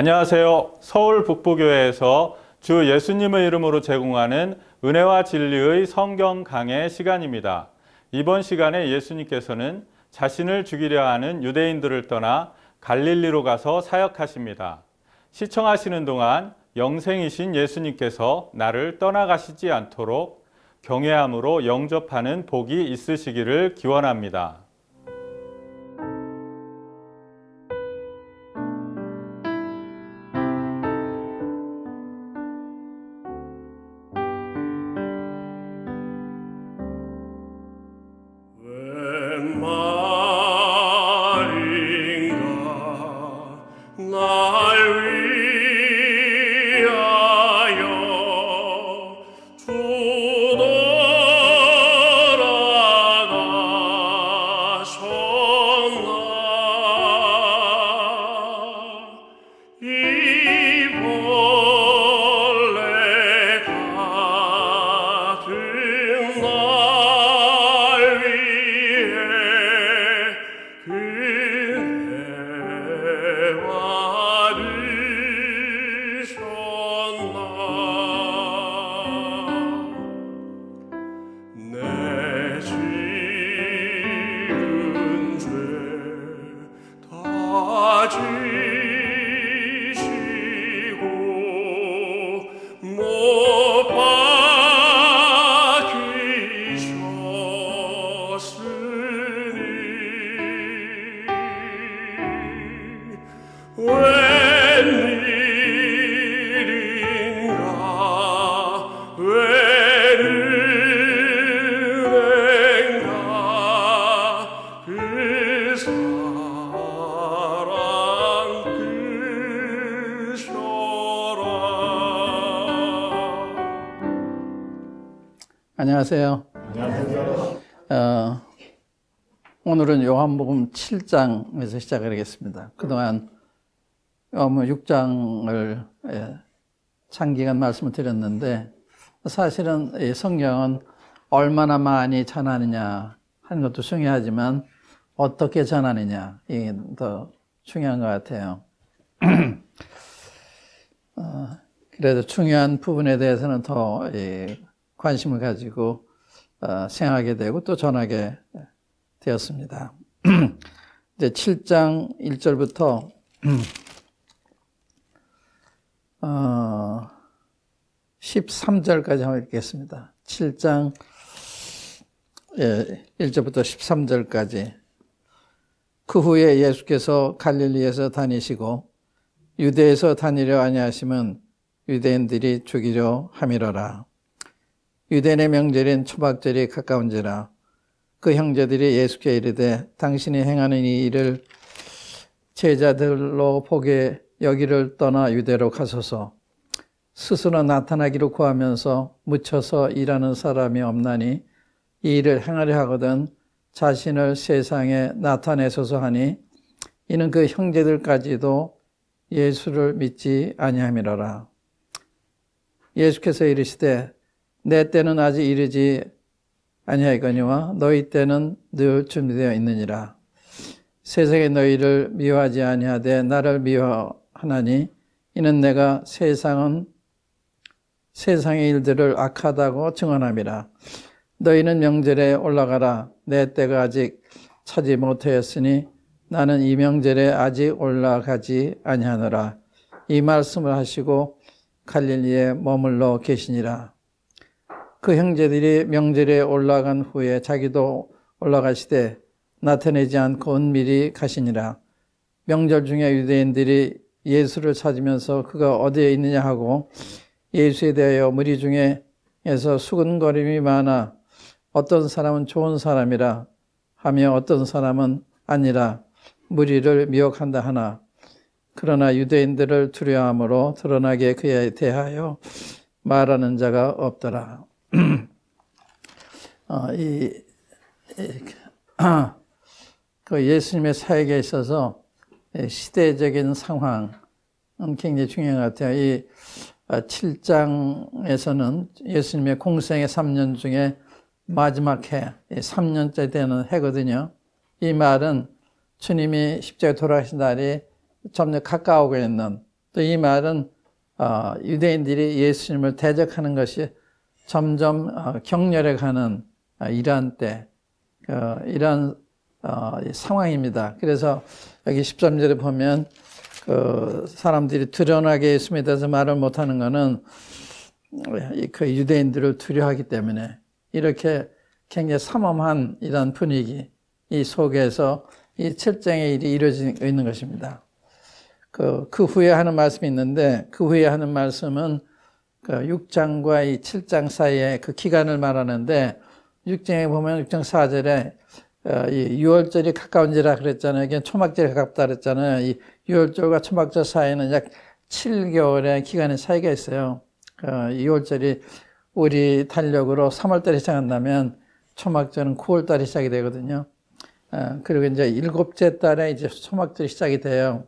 안녕하세요. 서울 북부교회에서 주 예수님의 이름으로 제공하는 은혜와 진리의 성경 강해 시간입니다. 이번 시간에 예수님께서는 자신을 죽이려 하는 유대인들을 떠나 갈릴리로 가서 사역하십니다. 시청하시는 동안 영생이신 예수님께서 나를 떠나가시지 않도록 경외함으로 영접하는 복이 있으시기를 기원합니다. 안녕하세요. 오늘은 요한복음 7장에서 시작을 하겠습니다. 그동안 요한복음 6장을 장기간 말씀을 드렸는데, 사실은 이 성경은 얼마나 많이 전하느냐 하는 것도 중요하지만 어떻게 전하느냐, 이게 더 중요한 것 같아요. 그래도 중요한 부분에 대해서는 더 관심을 가지고 생각하게 되고 또 전하게 되었습니다. 이제 7장 1절부터 13절까지 한번 읽겠습니다. 7장 1절부터 13절까지. 그 후에 예수께서 갈릴리에서 다니시고 유대에서 다니려 아니하심은 유대인들이 죽이려 함이러라. 유대인의 명절인 초막절이 가까운지라. 그 형제들이 예수께 이르되 당신이 행하는 이 일을 제자들로 보게 여기를 떠나 유대로 가소서. 스스로 나타나기로 구하면서 묻혀서 일하는 사람이 없나니 이 일을 행하려 하거든 자신을 세상에 나타내소서 하니, 이는 그 형제들까지도 예수를 믿지 아니함이로라. 예수께서 이르시되 내 때는 아직 이르지 아니하거니와 너희 때는 늘 준비되어 있느니라. 세상에 너희를 미워하지 아니하되 나를 미워하나니, 이는 내가 세상의 일들을 악하다고 증언함이라. 너희는 명절에 올라가라. 내 때가 아직 차지 못하였으니 나는 이 명절에 아직 올라가지 아니하노라. 이 말씀을 하시고 갈릴리에 머물러 계시니라. 그 형제들이 명절에 올라간 후에 자기도 올라가시되 나타내지 않고 은밀히 가시니라. 명절 중에 유대인들이 예수를 찾으면서 그가 어디에 있느냐 하고 예수에 대하여 무리 중에서 수근거림이 많아 어떤 사람은 좋은 사람이라 하며 어떤 사람은 아니라 무리를 미혹한다 하나, 그러나 유대인들을 두려워함으로 드러나게 그에 대하여 말하는 자가 없더라. 그 예수님의 사역에 있어서 시대적인 상황은 굉장히 중요한 것 같아요. 이 7장에서는 예수님의 공생의 3년 중에 마지막 해, 3년째 되는 해거든요. 이 말은 주님이 십자가에 돌아가신 날이 점점 가까우고 있는 또 이 말은 유대인들이 예수님을 대적하는 것이 점점 격렬해가는 이러한 때, 이러한 상황입니다. 그래서 여기 13절에 보면 사람들이 드러나게 예수님에 대해서 말을 못하는 것은 그 유대인들을 두려워하기 때문에 이렇게 굉장히 삼엄한 이런 분위기 이 속에서 이 칠장의 일이 이루어지고 있는 것입니다. 그 후에 하는 말씀이 있는데 그 후에 하는 말씀은 그 6장과 이 7장 사이에 그 기간을 말하는데 6장에 보면 6장 4절에 이 6월절이 가까운지라 그랬잖아요. 이게 초막절이 가깝다 그랬잖아요. 이 6월절과 초막절 사이에는 약 7개월의 기간의 차이가 있어요. 6월절이 우리 달력으로 3월달에 시작한다면 초막절은 9월달에 시작이 되거든요. 그리고 이제 7째 달에 이제 초막절이 시작이 돼요.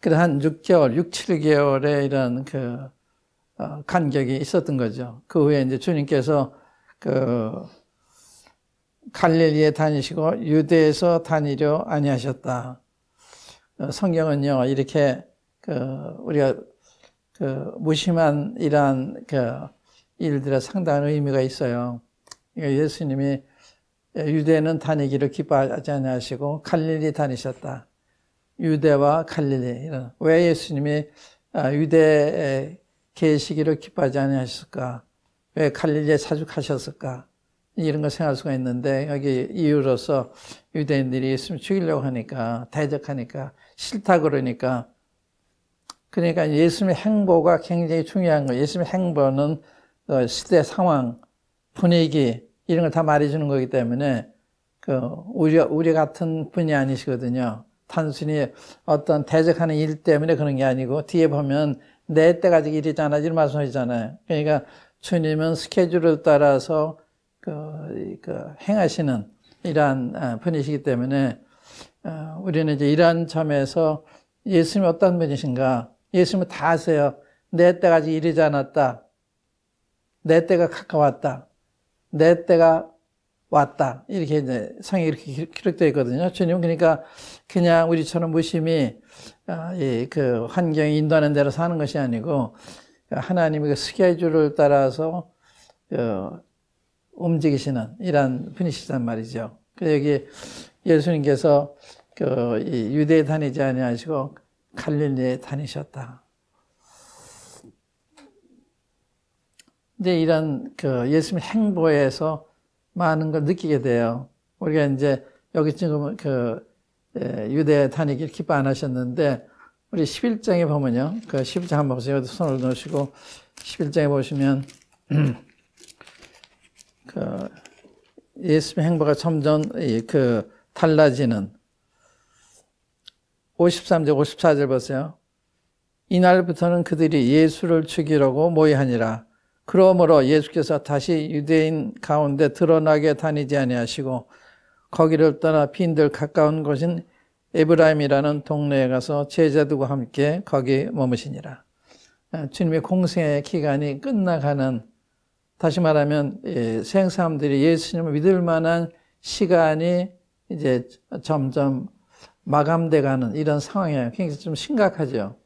그래서 한 6개월, 6, 7개월의 이런 간격이 있었던 거죠. 그 후에 이제 주님께서 갈릴리에 다니시고 유대에서 다니려 아니하셨다. 성경은요, 이렇게 우리가 무심한 이러한 일들에 상당한 의미가 있어요. 예수님이 유대는 다니기를 기뻐하지 아니하시고 갈릴리 다니셨다. 유대와 갈릴리. 왜 예수님이 유대에 계시기를 기뻐하지 아니하셨을까? 왜 갈릴리에 사죽하셨을까? 이런 걸 생각할 수가 있는데 여기 이유로서 유대인들이 예수님을 죽이려고 하니까 대적하니까 싫다 그러니까 예수님의 행보가 굉장히 중요한 거예요. 예수님의 행보는 시대 상황, 분위기 이런 걸 다 말해주는 거기 때문에 우리 같은 분이 아니시거든요. 단순히 어떤 대적하는 일 때문에 그런 게 아니고 뒤에 보면 내 때가 아직 이르잖아 이런 말씀하시잖아요. 그러니까 주님은 스케줄을 따라서 행하시는 이러한 분이시기 때문에 우리는 이제 이러한 점에서 예수님이 어떤 분이신가? 예수님은 다 아세요. 내 때가 아직 이르지 않았다. 내 때가 가까웠다. 내 때가 왔다. 이렇게 이제 성경에 이렇게 기록되어 있거든요. 주님은 그러니까 그냥 우리처럼 무심히 그 환경이 인도하는 대로 사는 것이 아니고 하나님의 그 스케줄을 따라서 움직이시는 이런 분이시단 말이죠. 그래서 여기 예수님께서 유대에 다니지 아니하시고 갈릴리에 다니셨다. 이제 이런 예수님의 행보에서 많은 걸 느끼게 돼요. 우리가 이제 여기 지금 유대에 다니길 기뻐 안 하셨는데 우리 11장에 보면요. 11장 한번 보세요. 여기 손을 넣으시고 11장에 보시면 예수님의 행보가 점점 달라지는 53절, 54절 보세요. 이날부터는 그들이 예수를 죽이려고 모의하니라. 그러므로 예수께서 다시 유대인 가운데 드러나게 다니지 아니하시고 거기를 떠나 빈들 가까운 곳인 에브라임이라는 동네에 가서 제자들과 함께 거기 머무시니라. 주님의 공생의 기간이 끝나가는, 다시 말하면 세상 사람들이 예수님을 믿을 만한 시간이 이제 점점 마감돼가는 이런 상황이에요. 굉장히 좀 심각하죠.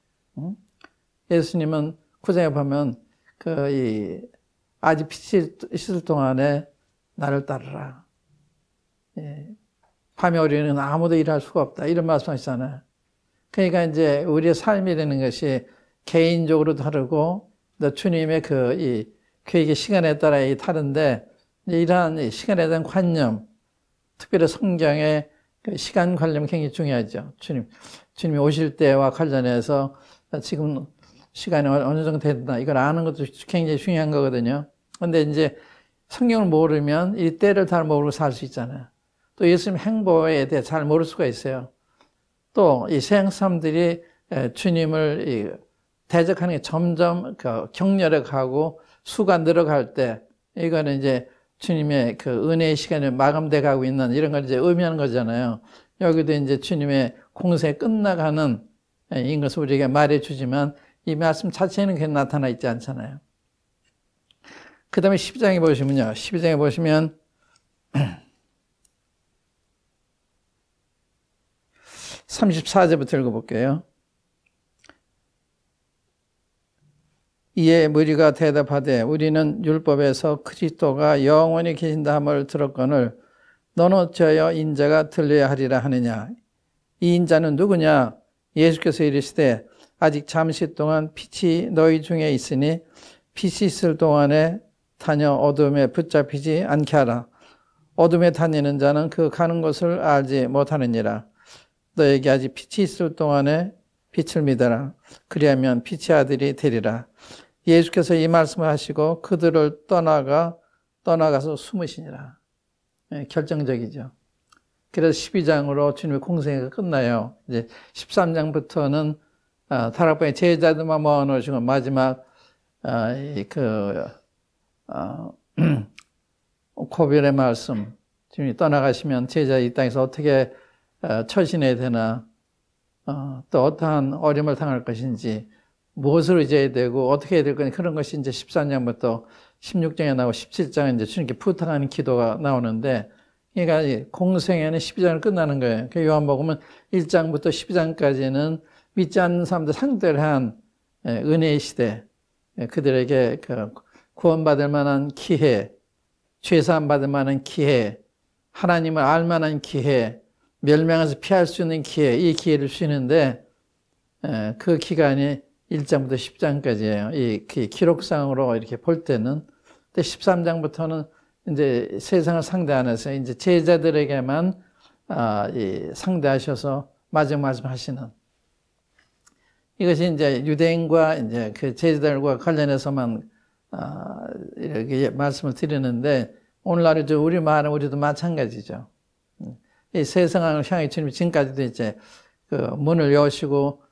예수님은 구장에 보면 아직 빛이 있을 동안에 나를 따르라. 밤에 우리는 아무도 일할 수가 없다. 이런 말씀하시잖아요. 그러니까 이제 우리의 삶이라는 것이 개인적으로 다르고 또 주님의 이 계획의 시간에 따라 다른데 이러한 시간에 대한 관념, 특별히 성경의 시간 관념이 굉장히 중요하죠. 주님이 오실 때와 관련해서 지금 시간이 어느 정도 됐다. 이걸 아는 것도 굉장히 중요한 거거든요. 근데 이제 성경을 모르면 이 때를 잘 모르고 살 수 있잖아요. 또 예수님 행보에 대해 잘 모를 수가 있어요. 또 이 세상 사람들이 주님을 대적하는 게 점점 격렬해 가고 수가 늘어갈 때 이거는 이제 주님의 은혜의 시간이 마감돼 가고 있는 이런 걸 이제 의미하는 거잖아요. 여기도 이제 주님의 공생이 끝나가는 이것을 우리에게 말해 주지만 이 말씀 자체는 그냥 나타나 있지 않잖아요. 그 다음에 12장에 보시면요. 12장에 보시면 34절부터 읽어볼게요. 이에 무리가 대답하되 우리는 율법에서 그리스도가 영원히 계신다 함을 들었거늘 너는 어찌하여 인자가 들려야 하리라 하느냐. 이 인자는 누구냐? 예수께서 이르시되 아직 잠시 동안 빛이 너희 중에 있으니 빛이 있을 동안에 다녀 어둠에 붙잡히지 않게 하라. 어둠에 다니는 자는 그 가는 곳을 알지 못하느니라. 너에게 아직 빛이 있을 동안에 빛을 믿어라. 그리하면 빛의 아들이 되리라. 예수께서 이 말씀을 하시고 그들을 떠나가서 숨으시니라. 결정적이죠. 그래서 12장으로 주님의 공생애가 끝나요. 이제 13장부터는 다락방에 제자들만 모아놓으시고 마지막 고별의 말씀, 주님이 떠나가시면 제자 이 땅에서 어떻게 처신해야 되나, 또 어떠한 어려움을 당할 것인지, 무엇을 의지해야 되고 어떻게 해야 될 거니, 그런 것이 이제 13장부터 16장에 나오고 17장에 이제 주님께 부탁하는 기도가 나오는데, 그러니까 공생애는 12장을 끝나는 거예요. 그 요한복음은 1장부터 12장까지는 믿지 않는 사람들 상대를 한 은혜의 시대, 그들에게 구원받을 만한 기회, 죄사함 받을 만한 기회, 하나님을 알 만한 기회, 멸망에서 피할 수 있는 기회, 이 기회를 주시는데 그 기간이 1장부터 10장까지예요. 이 기록상으로 이렇게 볼 때는. 근데 13장부터는 이제 세상을 상대 안 해서 이제 제자들에게만 상대하셔서 마지막 말씀하시는, 이것이 이제 유대인과 이제 그 제자들과 관련해서만 이렇게 말씀을 드리는데, 오늘날 우리도 마찬가지죠. 이 세상을 향해 주님이 지금까지도 이제 그 문을 여시고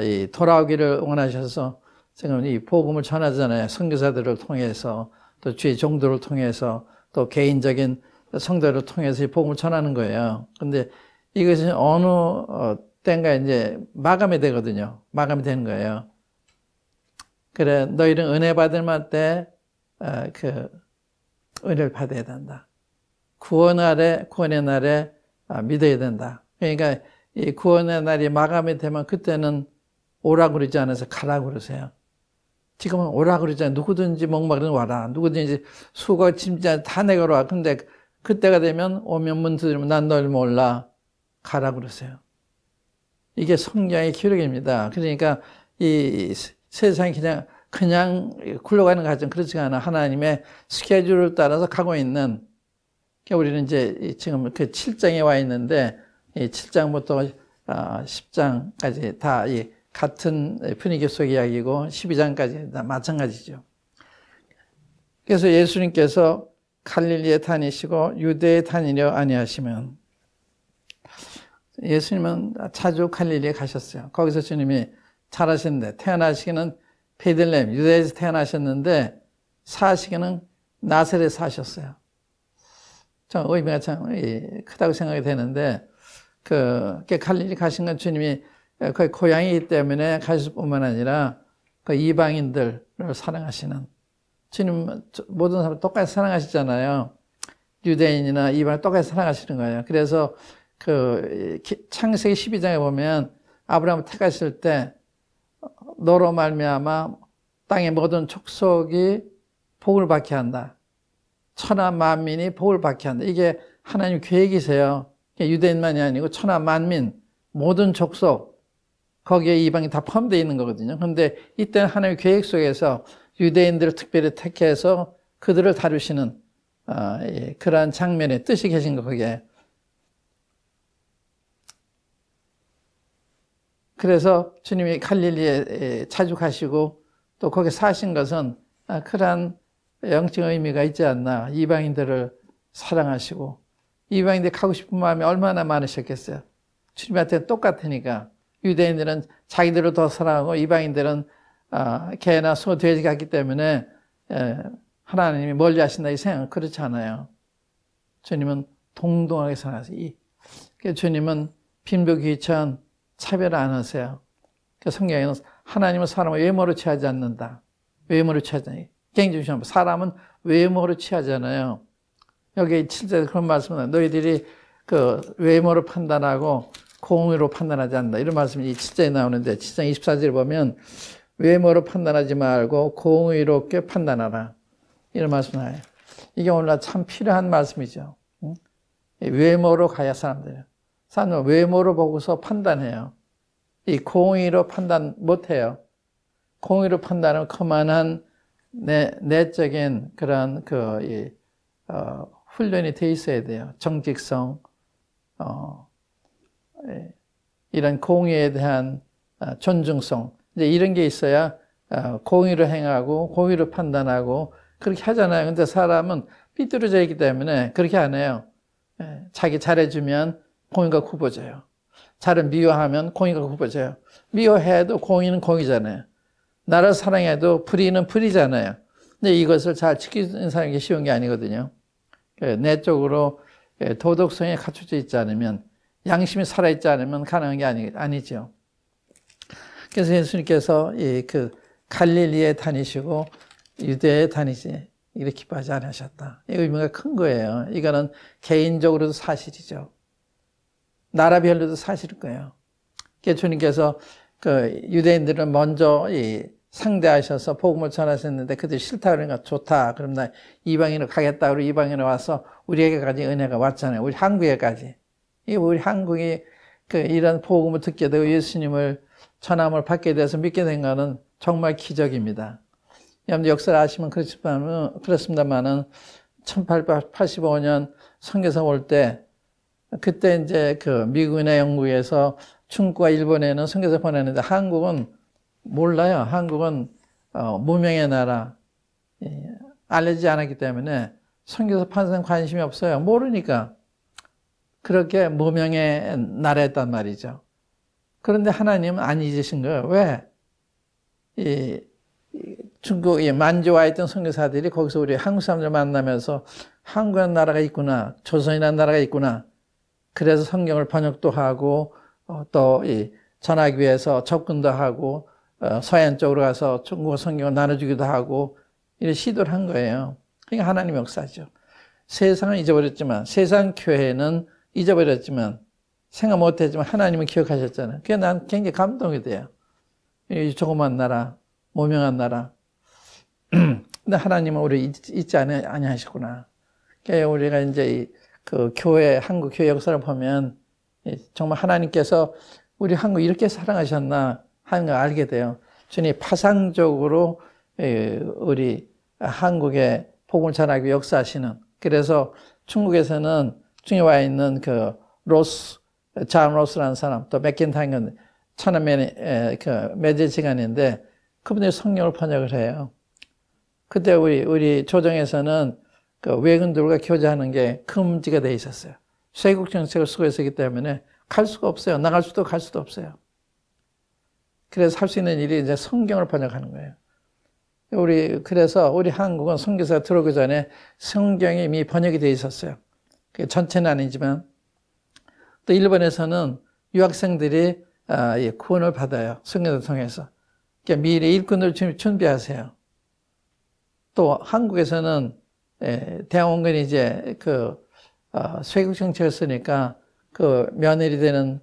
이 돌아오기를 원하셔서 지금 이 복음을 전하잖아요. 선교사들을 통해서, 또 주의 종들을 통해서, 또 개인적인 성도를 통해서 이 복음을 전하는 거예요. 근데 이것이 어느 때인가 이제 마감이 되거든요. 마감이 되는 거예요. 그래, 너희는 은혜 받을 만 때 은혜를 받아야 된다. 구원의 날에 믿어야 된다. 그러니까 이 구원의 날이 마감이 되면 그때는 오라고 그러지 않아서 가라고 그러세요. 지금은 오라고 그러잖아요. 누구든지 목마르면 와라. 누구든지 수고 짐자 다 내가 와. 근데 그때가 되면 오면 문 두드리면 난 널 몰라. 가라고 그러세요. 이게 성령의 기록입니다. 그러니까 이 세상이 그냥 굴러가는 과정 그렇지 않아. 하나님의 스케줄을 따라서 가고 있는. 그러니까 우리는 이제 지금 그 7장에 와 있는데, 이 7장부터 10장까지 다 이 같은 분위기 속 이야기고 12장까지 다 마찬가지죠. 그래서 예수님께서 갈릴리에 다니시고 유대에 다니려 아니하시면, 예수님은 자주 갈릴리에 가셨어요. 거기서 주님이 잘하셨는데, 태어나시기는 베들레헴 유대에서 태어나셨는데 사시기는 나사렛에 사셨어요. 좀 의미가 참 크다고 생각이 되는데, 갈릴리 가신 건 주님이 거기 고향이기 때문에 가실 뿐만 아니라 그 이방인들을 사랑하시는, 주님 모든 사람을 똑같이 사랑하시잖아요. 유대인이나 이방인 똑같이 사랑하시는 거예요. 그래서 창세기 12장에 보면 아브라함을 택하실 때 너로 말미암아 땅의 모든 족속이 복을 받게 한다. 천하 만민이 복을 받게 한다. 이게 하나님 계획이세요. 유대인만이 아니고 천하 만민, 모든 족속, 거기에 이방이 다 포함되어 있는 거거든요. 그런데 이때는 하나님의 계획 속에서 유대인들을 특별히 택해서 그들을 다루시는 그러한 장면의 뜻이 계신 거, 거기에. 그래서 주님이 갈릴리에 자주 가시고 또 거기 사신 것은 그러한 영적 의미가 있지 않나. 이방인들을 사랑하시고, 이방인들 가고 싶은 마음이 얼마나 많으셨겠어요. 주님한테는 똑같으니까. 유대인들은 자기들을 더 사랑하고 이방인들은 개나 소, 돼지 같기 때문에 하나님이 멀리 하신다 이 생각은 그렇지 않아요. 주님은 동등하게 사랑하세요. 주님은 빈부귀천 차별 안 하세요. 성경에는 하나님은 사람을 외모로 취하지 않는다. 외모로 취하지 않아요. 굉장히 사람은 외모로 취하잖아요. 여기 7절에 그런 말씀은 너희들이 외모로 판단하고 공의로 판단하지 않는다. 이런 말씀이 7절에 나오는데, 7장 24절에 보면 외모로 판단하지 말고 공의롭게 판단하라. 이런 말씀 나와요. 이게 오늘날 참 필요한 말씀이죠. 외모로 가야 사람들은 외모로 보고서 판단해요. 이 공의로 판단 못해요. 공의로 판단은 그만한 내적인 그런 훈련이 돼 있어야 돼요. 정직성, 이런 공의에 대한 존중성, 이제 이런 게 있어야 공의로 행하고 공의로 판단하고 그렇게 하잖아요. 근데 사람은 삐뚤어져 있기 때문에 그렇게 안 해요. 자기 잘해주면 공의가 굽어져요. 자를 미워하면 공의가 굽어져요. 미워해도 공의는 공의잖아요. 나를 사랑해도 불의는 불의잖아요. 근데 이것을 잘 지키는 사람이 쉬운 게 아니거든요. 내적으로 도덕성이 갖춰져 있지 않으면, 양심이 살아있지 않으면 가능한 게 아니죠. 그래서 예수님께서 갈릴리에 다니시고 유대에 다니지 이렇게 기뻐하지 않으셨다. 이 의미가 큰 거예요. 이거는 개인적으로도 사실이죠. 나라별로도 사실일 거예요. 그래서 주님께서 유대인들은 먼저 상대하셔서 복음을 전하셨는데 그들이 싫다 그러니까 좋다. 그럼 나 이방인으로 가겠다. 그리고 이방인으로 와서 우리에게까지 은혜가 왔잖아요. 우리 한국에까지. 우리 한국이 이런 복음을 듣게 되고 예수님을 전함을 받게 돼서 믿게 된 것은 정말 기적입니다. 여러분들 역사를 아시면 그렇습니다만은 1885년 선교사 올 때 그때 이제 미국이나 영국에서 중국과 일본에는 선교사 보내는데 한국은 몰라요. 한국은 무명의 나라, 알려지지 않았기 때문에 선교사 판사는 관심이 없어요. 모르니까 그렇게 무명의 나라였단 말이죠. 그런데 하나님은 안 잊으신 거예요. 왜? 중국에 만주와 있던 선교사들이 거기서 우리 한국 사람들 만나면서 한국이라는 나라가 있구나, 조선이라는 나라가 있구나. 그래서 성경을 번역도 하고 또 전하기 위해서 접근도 하고 서양 쪽으로 가서 중국어 성경을 나눠주기도 하고 이런 시도를 한 거예요. 그러니까 하나님의 역사죠. 세상은 잊어버렸지만, 세상 교회는 잊어버렸지만, 생각 못했지만 하나님은 기억하셨잖아요. 그게 난 굉장히 감동이 돼요. 이 조그만 나라, 무명한 나라. 근데 하나님은 우리 잊지 아니하시구나. 그러니까 우리가 이제 교회, 한국 교회 역사를 보면 정말 하나님께서 우리 한국 이렇게 사랑하셨나 하는 걸 알게 돼요. 주님 파상적으로 우리 한국에 복음을 전하기 역사하시는. 그래서 중국에서는 중에 와 있는 존 로스라는 사람, 또 맥킨타이건 천안맨의 매제 시간인데 그분들이 성경을 번역을 해요. 그때 우리 조정에서는 외국인들과 교제하는 게 금지가 돼 있었어요. 쇄국 정책을 쓰고 있었기 때문에 갈 수가 없어요. 나갈 수도 갈 수도 없어요. 그래서 할 수 있는 일이 이제 성경을 번역하는 거예요. 그래서 우리 한국은 선교사가 들어오기 전에 성경이 이미 번역이 돼 있었어요. 전체는 아니지만. 또 일본에서는 유학생들이 구원을 받아요. 선교사를 통해서. 그러니까 미래 일꾼을 준비하세요. 또 한국에서는 대학원군이 이제 쇄국 정책을 쓰니까 며느리 되는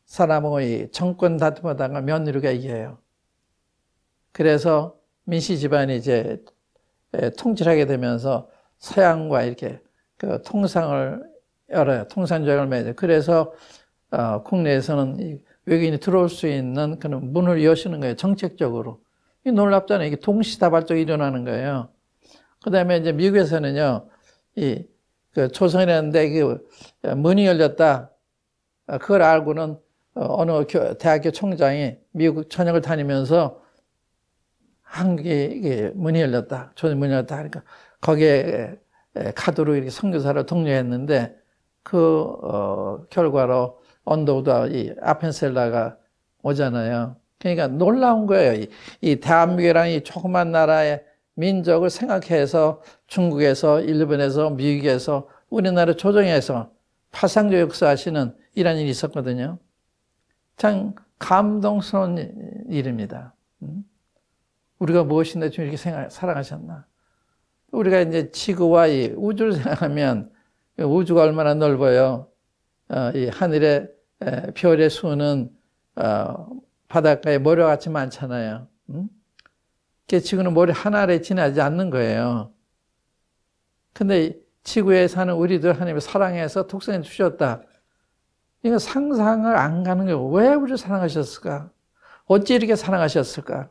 사람하고 정권 다툼하다가 며느리가 이겨요. 그래서 민씨 집안이 이제 통치하게 되면서 서양과 이렇게 통상을 열어요. 통상조약을 맺어요. 그래서 국내에서는 외국인이 들어올 수 있는 그런 문을 여시는 거예요. 정책적으로. 이 놀랍잖아요. 이게 동시다발적으로 일어나는 거예요. 그 다음에 이제 미국에서는요, 초선이라는데 문이 열렸다. 그걸 알고는 어느 대학교 총장이 미국 전역을 다니면서 한국에 이게 문이 열렸다. 조선 문이 열렸다. 하니까 거기에 카드로 이렇게 선교사를 독려했는데 결과로 언더우드와 이 아펜셀라가 오잖아요. 그러니까 놀라운 거예요. 이 대한민국이라는 이 조그만 나라의 민족을 생각해서 중국에서, 일본에서, 미국에서, 우리나라 조정에서 파상적 역사하시는 이런 일이 있었거든요. 참 감동스러운 일입니다. 우리가 무엇인데 좀 이렇게 사랑하셨나. 우리가 이제 지구와 이 우주를 생각하면 우주가 얼마나 넓어요. 이 하늘의 별의 수는 바닷가에 모래같이 많잖아요. 응? 지구는 모래 하나 아래 지나지 않는 거예요. 근데 지구에 사는 우리들 하나님이 사랑해서 독생을 주셨다. 이거 상상을 안 가는 거예요. 왜 우리를 사랑하셨을까? 어찌 이렇게 사랑하셨을까?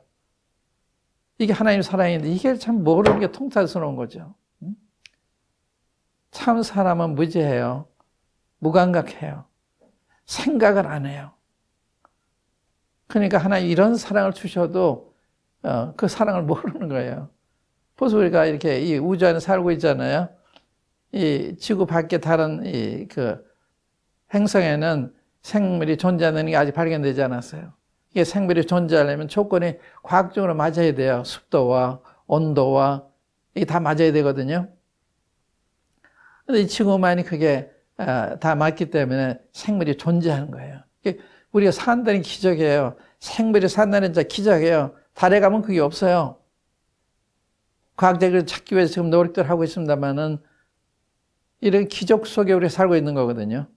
이게 하나님 사랑인데 이게 참 모르는 게 통탈스러운 거죠. 참 사람은 무지해요. 무감각해요. 생각을 안 해요. 그러니까 하나님 이런 사랑을 주셔도 그 사랑을 모르는 거예요. 벌써 우리가 이렇게 이 우주 안에 살고 있잖아요. 이 지구 밖에 다른 그 행성에는 생물이 존재하는 게 아직 발견되지 않았어요. 이게 생물이 존재하려면 조건이 과학적으로 맞아야 돼요. 습도와 온도와 이게 다 맞아야 되거든요. 근데 이 지구만이 그게 다 맞기 때문에 생물이 존재하는 거예요. 우리가 산다는 기적이에요. 생물이 산다는 진짜 기적이에요. 달에 가면 그게 없어요. 과학적으로 찾기 위해서 지금 노력들 하고 있습니다만은 이런 기적 속에 우리가 살고 있는 거거든요.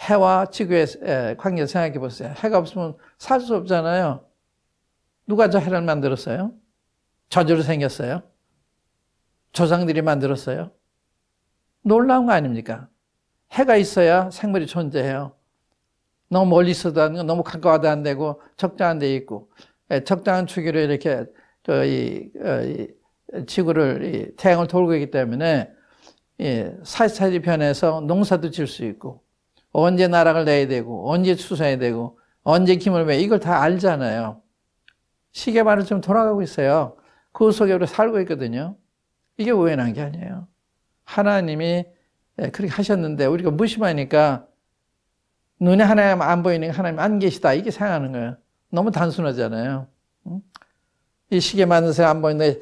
해와 지구의 관계를 생각해 보세요. 해가 없으면 살 수 없잖아요. 누가 저 해를 만들었어요? 저주로 생겼어요? 조상들이 만들었어요? 놀라운 거 아닙니까? 해가 있어야 생물이 존재해요. 너무 멀리 있어도 안 되고 너무 가까워도 안 되고 적당한 데 있고 적당한 주기로 이렇게 지구를 태양을 돌고 있기 때문에 사시사시 변해서 농사도 질 수 있고 언제 나락을 내야 되고 언제 추수해야 되고 언제 김을 매 이걸 다 알잖아요. 시계만을 좀 돌아가고 있어요. 그 속에 우리 살고 있거든요. 이게 우연한 게 아니에요. 하나님이 그렇게 하셨는데 우리가 무심하니까 눈에 하나님 안 보이니까 하나님 안 계시다 이게 생각하는 거예요. 너무 단순하잖아요. 이 시계 만든 사람 안 보이는데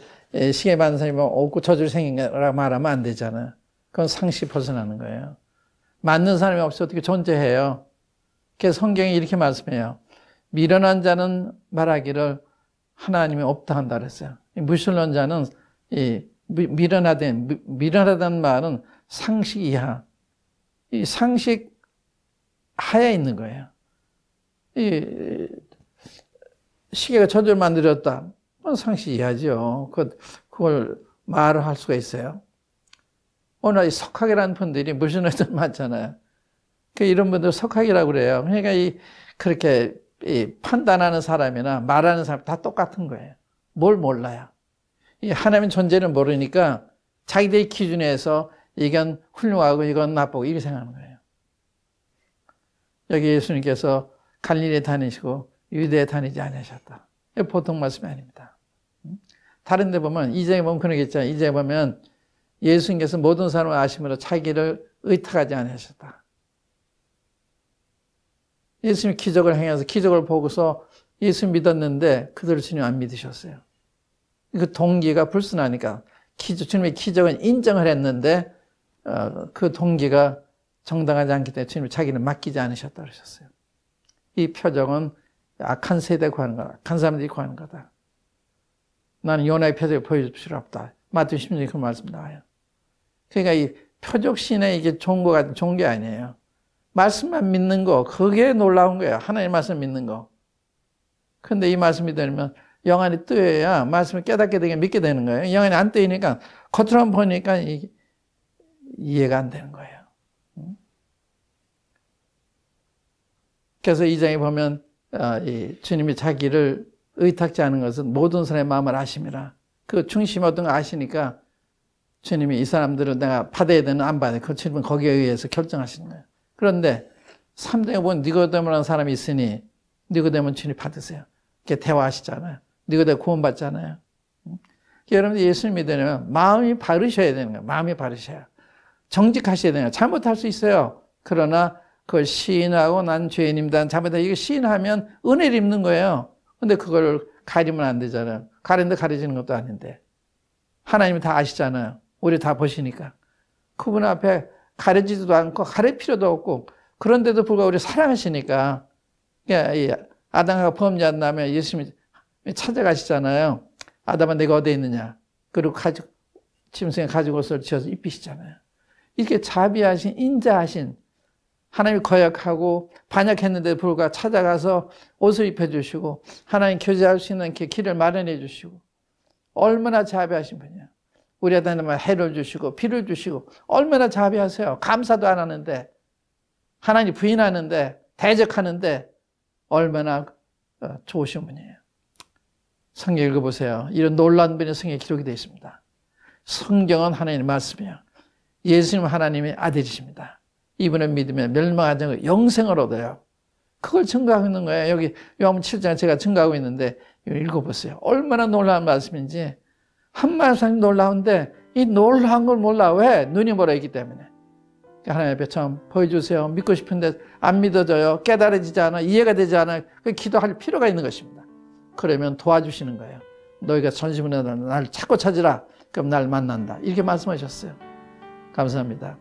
시계 만든 사람이 없고 저주를 생긴 거라 말하면 안 되잖아요. 그건 상식 벗어나는 거예요. 맞는 사람이 없어 어떻게 존재해요. 그래서 성경이 이렇게 말씀해요. 미련한 자는 하나님이 없다 한다 그랬어요. 무신론자는 미련하다는 말은 상식 이하, 이 상식 하에 있는 거예요. 이 시계가 저절로 만들었다. 상식 이하죠. 그걸 말을 할 수가 있어요. 오늘 석학이라는 분들이 무신론자 많잖아요. 이런 분들 석학이라고 그래요. 그러니까 그렇게 판단하는 사람이나 말하는 사람 다 똑같은 거예요. 뭘 몰라요. 이 하나님의 존재를 모르니까 자기들의 기준에서 이건 훌륭하고 이건 나쁘고 이렇게 생각하는 거예요. 여기 예수님께서 갈릴리에 다니시고 유대에 다니지 않으셨다. 보통 말씀이 아닙니다. 다른 데 보면 이장에 보면 그런 게 있잖아요. 이장에 보면 예수님께서 모든 사람을 아심으로 자기를 의탁하지 않으셨다. 예수님이 기적을 행해서 기적을 보고서 예수 믿었는데 그들을 주님 안 믿으셨어요. 그 동기가 불순하니까 주님의 기적은 인정을 했는데 그 동기가 정당하지 않기 때문에 주님이 자기는 맡기지 않으셨다 그러셨어요. 이 표적은 악한 세대 구하는 거다. 악한 사람들이 구하는 거다. 나는 요나의 표적을 보여줄 필요 없다. 마태복음 16장 그 말씀 나와요. 그러니까 이 표적신에 이게 좋은 게 아니에요. 말씀만 믿는 거, 그게 놀라운 거예요. 하나님의 말씀 믿는 거. 근데 이 말씀이 되면 영안이 뜨여야 말씀을 깨닫게 되게 믿게 되는 거예요. 영안이 안 뜨이니까 겉으로만 보니까 이해가 안 되는 거예요. 그래서 이 장에 보면 주님이 자기를 의탁지 않은 것은 모든 사람의 마음을 아심이라. 그 중심 어떤 거 아시니까 주님이 이 사람들을 내가 받아야 되는 안 받아야 그 주님은 거기에 의해서 결정하시는 거예요. 그런데 3장에 보면 니고데모라는 사람이 있으니 니고데모는 주님 받으세요. 이렇게 대화하시잖아요. 니고데모 구원받잖아요. 여러분들 예수님 믿으려면 마음이 바르셔야 되는 거예요. 마음이 바르셔야. 정직하셔야 되는 거예요. 잘못할 수 있어요. 그러나 그걸 시인하고 난 죄인입니다. 잘못하면 이거 시인하면 은혜를 입는 거예요. 근데 그걸 가리면 안 되잖아요. 가리는데 가려지는 것도 아닌데. 하나님이 다 아시잖아요. 우리 다 보시니까. 그분 앞에 가려지지도 않고 가릴 필요도 없고 그런데도 불구하고 우리 사랑하시니까 아담과 범죄한 다음에 예수님이 찾아가시잖아요. 아담아 내가 어디에 있느냐. 그리고 짐승의 가죽 옷을 지어서 입히시잖아요. 이렇게 자비하신 인자하신 하나님이 거역하고 반역했는데 불구하고 찾아가서 옷을 입혀주시고 하나님 교제할 수 있는 길을 마련해 주시고 얼마나 자비하신 분이야. 우리한테 해를 주시고 피를 주시고 얼마나 자비하세요. 감사도 안 하는데 하나님 부인하는데 대적하는데 얼마나 좋으신 분이에요. 성경 읽어보세요. 이런 놀라운 분의 성경에 기록이 되어 있습니다. 성경은 하나님의 말씀이에요. 예수님 하나님의 아들이십니다. 이분을 믿으면 멸망하지 않고 영생을 얻어요. 그걸 증거하고 있는 거예요. 여기 요한복음 7장 제가 증거하고 있는데 읽어보세요. 얼마나 놀라운 말씀인지. 한 말씀이 놀라운데 이 놀라운 걸 몰라. 왜? 눈이 멀어있기 때문에. 하나님 앞에 참 보여주세요. 믿고 싶은데 안 믿어져요. 깨달아지지 않아. 이해가 되지 않아. 그 기도할 필요가 있는 것입니다. 그러면 도와주시는 거예요. 너희가 전심으로 날 찾고 찾으라. 그럼 날 만난다. 이렇게 말씀하셨어요. 감사합니다.